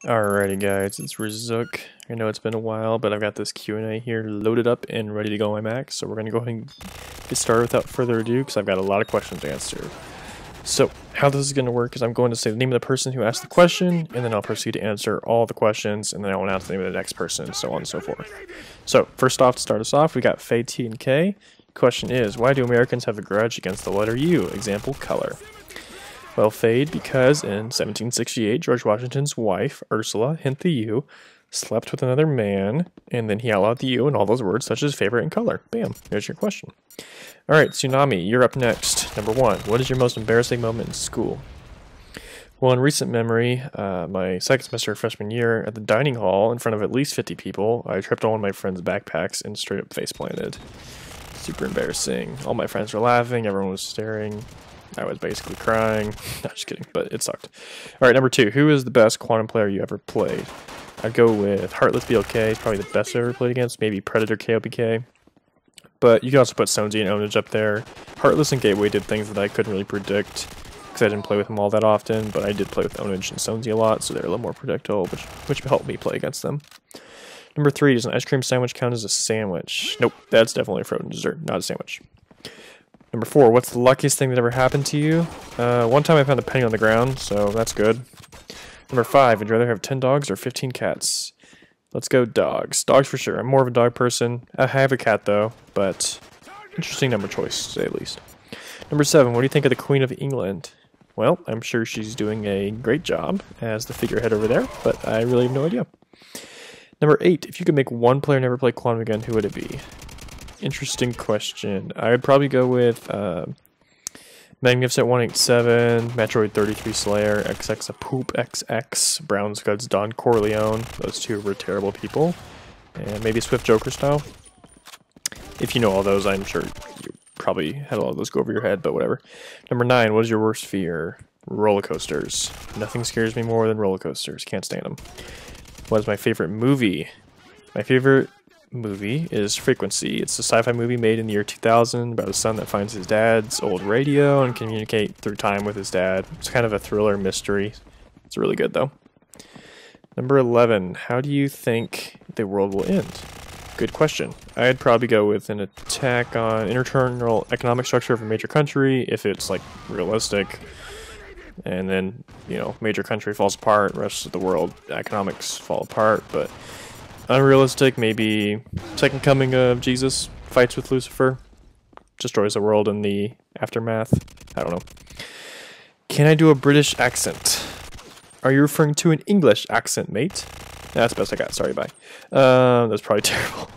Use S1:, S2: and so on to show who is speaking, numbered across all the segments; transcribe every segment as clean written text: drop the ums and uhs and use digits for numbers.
S1: Alrighty guys, it's Rizook. I know it's been a while, but I've got this Q&A here loaded up and ready to go on my Mac, so we're going to go ahead and get started without further ado, because I've got a lot of questions to answer. So, how this is going to work is I'm going to say the name of the person who asked the question, and then I'll proceed to answer all the questions, and then I'll announce the name of the next person, so on and so forth. So, first off, to start us off, we got Faye T and K. Question is, why do Americans have a grudge against the letter U? Example, color. Well, Fade, because in 1768, George Washington's wife, Ursula, hint the U, slept with another man, and then he outlawed the U and all those words such as favorite and color. Bam, there's your question. Alright, Tsunami, you're up next. Number 1, what is your most embarrassing moment in school? Well, in recent memory, my second semester of freshman year, at the dining hall, in front of at least 50 people, I tripped on one of my friend's backpacks and straight up face planted. Super embarrassing. All my friends were laughing, everyone was staring. I was basically crying. Not just kidding, but it sucked. Alright, number 2. Who is the best quantum player you ever played? I'd go with Heartless BLK. He's probably the best I ever played against. Maybe Predator KOPK. But you can also put Sonzi and Onage up there. Heartless and Gateway did things that I couldn't really predict, because I didn't play with them all that often, but I did play with Onage and Sonzi a lot, so they're a little more predictable, which helped me play against them. Number 3. Does an ice cream sandwich count as a sandwich? Nope, that's definitely a frozen dessert, not a sandwich. Number 4, what's the luckiest thing that ever happened to you? One time I found a penny on the ground, so that's good. Number 5, would you rather have 10 dogs or 15 cats? Let's go dogs. Dogs for sure. I'm more of a dog person. I have a cat though, but interesting number choice, to say the least. Number 7, what do you think of the Queen of England? Well, I'm sure she's doing a great job as the figurehead over there, but I really have no idea. Number 8, if you could make one player never play Quantum again, who would it be? Interesting question. I would probably go with Magnificent 187, Metroid 33 Slayer, XX a Poop XX, Brown Scuds Don Corleone. Those two were terrible people. And maybe Swift Joker style. If you know all those, I'm sure you probably had all of those go over your head, but whatever. Number 9, what is your worst fear? Roller coasters. Nothing scares me more than roller coasters. Can't stand them. What is my favorite movie? My favorite movie is Frequency. It's a sci-fi movie made in the year 2000 about a son that finds his dad's old radio and communicate through time with his dad. It's kind of a thriller mystery. It's really good though. Number 11, how do you think the world will end? Good question. I'd probably go with an attack on internal economic structure of a major country if it's like realistic. And then, you know, major country falls apart, rest of the world economics fall apart, but unrealistic, maybe Second Coming of Jesus fights with Lucifer, destroys the world in the aftermath. I don't know. Can I do a British accent? Are you referring to an English accent, mate? That's the best I got. Sorry, bye. That's probably terrible.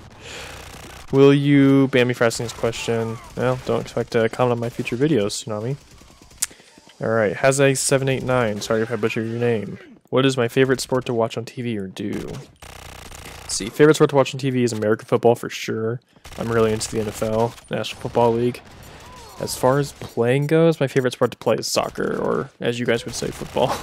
S1: Will you ban me for asking this question? Well, don't expect to comment on my future videos, Tsunami. Alright, Hazay789. Sorry if I butchered your name. What is my favorite sport to watch on TV or do? See, favorite sport to watch on TV is American football for sure. I'm really into the NFL, National Football League. As far as playing goes, my favorite sport to play is soccer, or as you guys would say, football.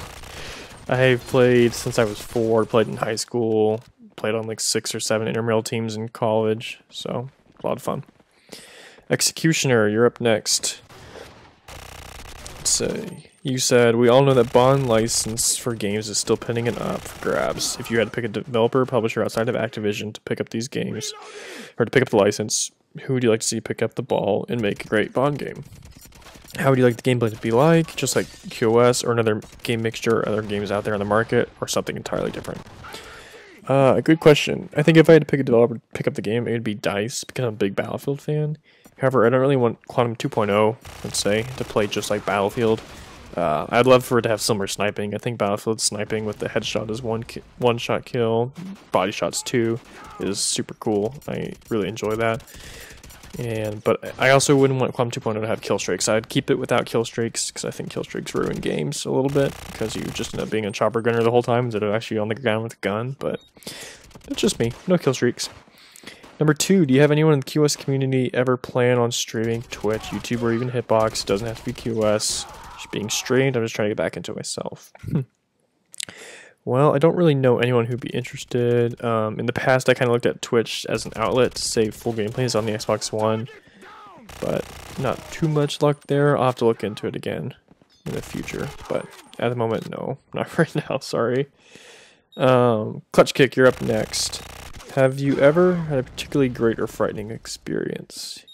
S1: I've played since I was 4, played in high school, played on like 6 or 7 intramural teams in college, so a lot of fun. Executioner, you're up next. Let's see. You said, we all know that bond license for games is still pending and up for grabs. If you had to pick a developer or publisher outside of Activision to pick up these games, or to pick up the license, who would you like to see pick up the ball and make a great bond game? How would you like the gameplay to be like? Just like QoS or another game mixture or other games out there on the market, or something entirely different? A good question. I think if I had to pick a developer to pick up the game, it would be DICE, because I'm a big Battlefield fan. However, I don't really want Quantum 2.0, let's say, to play just like Battlefield. I'd love for it to have similar sniping. I think Battlefield sniping with the headshot is one shot kill, body shots 2 is super cool. I really enjoy that. But I also wouldn't want Quantum 2.0 to have kill streaks. I'd keep it without kill streaks because I think kill streaks ruin games a little bit because you just end up being a chopper gunner the whole time instead of actually on the ground with a gun. But that's just me. No kill streaks. Number 2, do you have anyone in the QoS community ever plan on streaming Twitch, YouTube, or even Hitbox? It doesn't have to be QoS. Just being streamed. I'm just trying to get back into it myself. Well, I don't really know anyone who'd be interested. In the past, I kind of looked at Twitch as an outlet to save full gameplays on the Xbox One, but not too much luck there. I'll have to look into it again in the future, but at the moment, no, not right now, sorry. Clutch Kick, you're up next. Have you ever had a particularly great or frightening experience?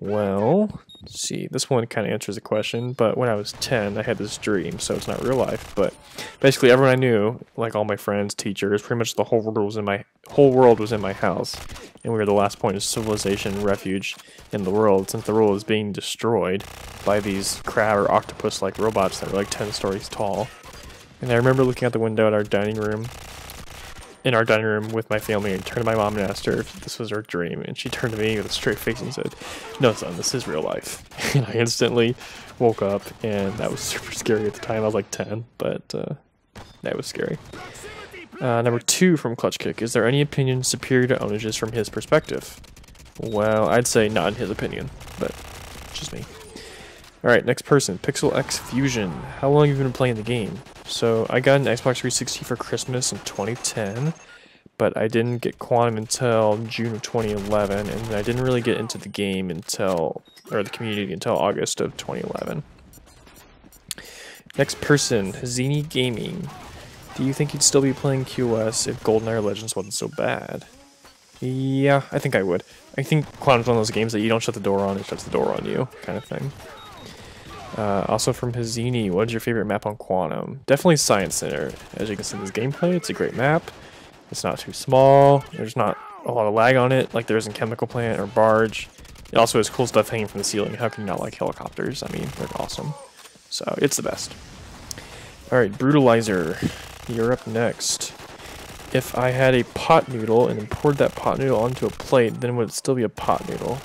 S1: Well, let's see, this one kind of answers the question, but when I was 10, I had this dream, so it's not real life, but basically everyone I knew, like all my friends, teachers, pretty much the whole world was in my house, and we were the last point of civilization and refuge in the world, since the world was being destroyed by these crab or octopus-like robots that were like 10 stories tall. And I remember looking out the window at our dining room, with my family, and turned to my mom and asked her if this was her dream, and she turned to me with a straight face and said, "No, son, this is real life." And I instantly woke up, and that was super scary at the time. I was like 10, but that was scary. Number 2 from Clutch Kick. Is there any opinion superior to Onage's from his perspective? Well, I'd say not in his opinion, but just me. Alright, next person. Pixel X Fusion. How long have you been playing the game? So, I got an Xbox 360 for Christmas in 2010, but I didn't get Quantum until June of 2011, and I didn't really get into the game or the community until August of 2011. Next person, Hazini Gaming. Do you think you'd still be playing QoS if GoldenEye Legends wasn't so bad? Yeah, I think I would. I think Quantum's one of those games that you don't shut the door on, it shuts the door on you, kind of thing. Also from Hazini, what is your favorite map on Quantum? Definitely Science Center. As you can see in this gameplay, it's a great map. It's not too small. There's not a lot of lag on it like there is in Chemical Plant or Barge. It also has cool stuff hanging from the ceiling. How can you not like helicopters? I mean, they're awesome. So, it's the best. Alright, Brutalizer. You're up next. If I had a pot noodle and then poured that pot noodle onto a plate, then would it still be a pot noodle?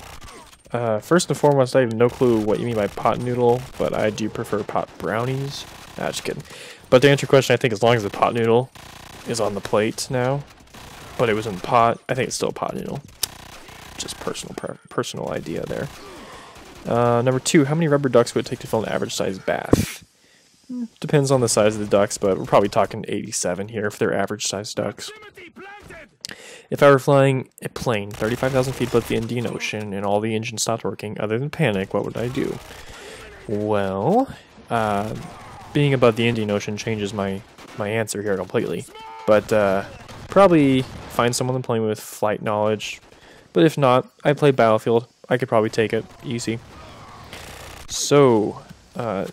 S1: First and foremost, I have no clue what you mean by pot noodle, but I do prefer pot brownies. Nah, just kidding. But to answer your question, I think as long as the pot noodle is on the plate now, but it was in the pot, I think it's still a pot noodle. Just personal idea there. Number 2, how many rubber ducks would it take to fill an average sized bath? Depends on the size of the ducks, but we're probably talking 87 here if they're average sized ducks. If I were flying a plane 35,000 feet above the Indian Ocean and all the engines stopped working other than panic, what would I do? Well, being above the Indian Ocean changes my answer here completely. But probably find someone to play with flight knowledge. But if not, I play Battlefield. I could probably take it easy. So,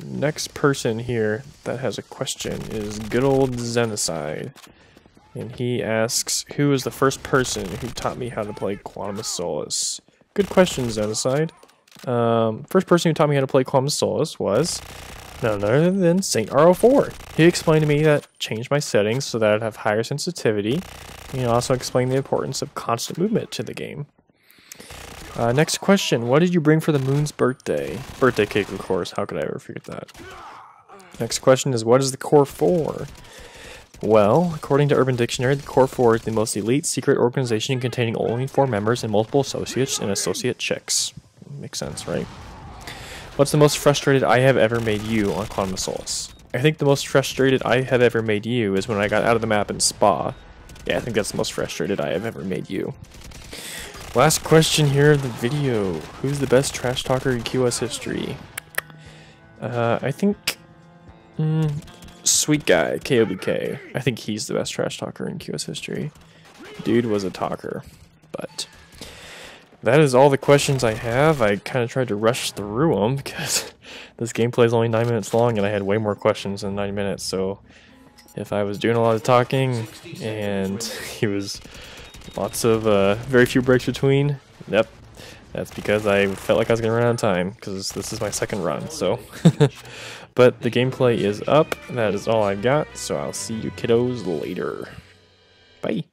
S1: next person here that has a question is good old Xenocide. And he asks, who was the first person who taught me how to play Quantum of Solace? Good question, Xenocide. First person who taught me how to play Quantum of Solace was none other than Saint R04. He explained to me that changed my settings so that I'd have higher sensitivity. He also explained the importance of constant movement to the game. Next question, what did you bring for the moon's birthday? Birthday cake, of course. How could I ever forget that? Next question is, what is the Core 4? Well, according to Urban Dictionary, the Core 4 is the most elite secret organization containing only 4 members and multiple associates and associate chicks. Makes sense, right? What's the most frustrated I have ever made you on Quantum of Solace? I think the most frustrated I have ever made you is when I got out of the map in Spa. Yeah, I think that's the most frustrated I have ever made you. Last question here of the video. Who's the best trash talker in QoS history? I think... Sweet Guy, KOBK. I think he's the best trash talker in QoS history. Dude was a talker. But that is all the questions I have. I kind of tried to rush through them because this gameplay is only 9 minutes long and I had way more questions than 9 minutes. So if I was doing a lot of talking and he was lots of very few breaks between, yep, that's because I felt like I was going to run out of time because this is my second run. So. But the gameplay is up. That is all I got. So I'll see you kiddos later. Bye.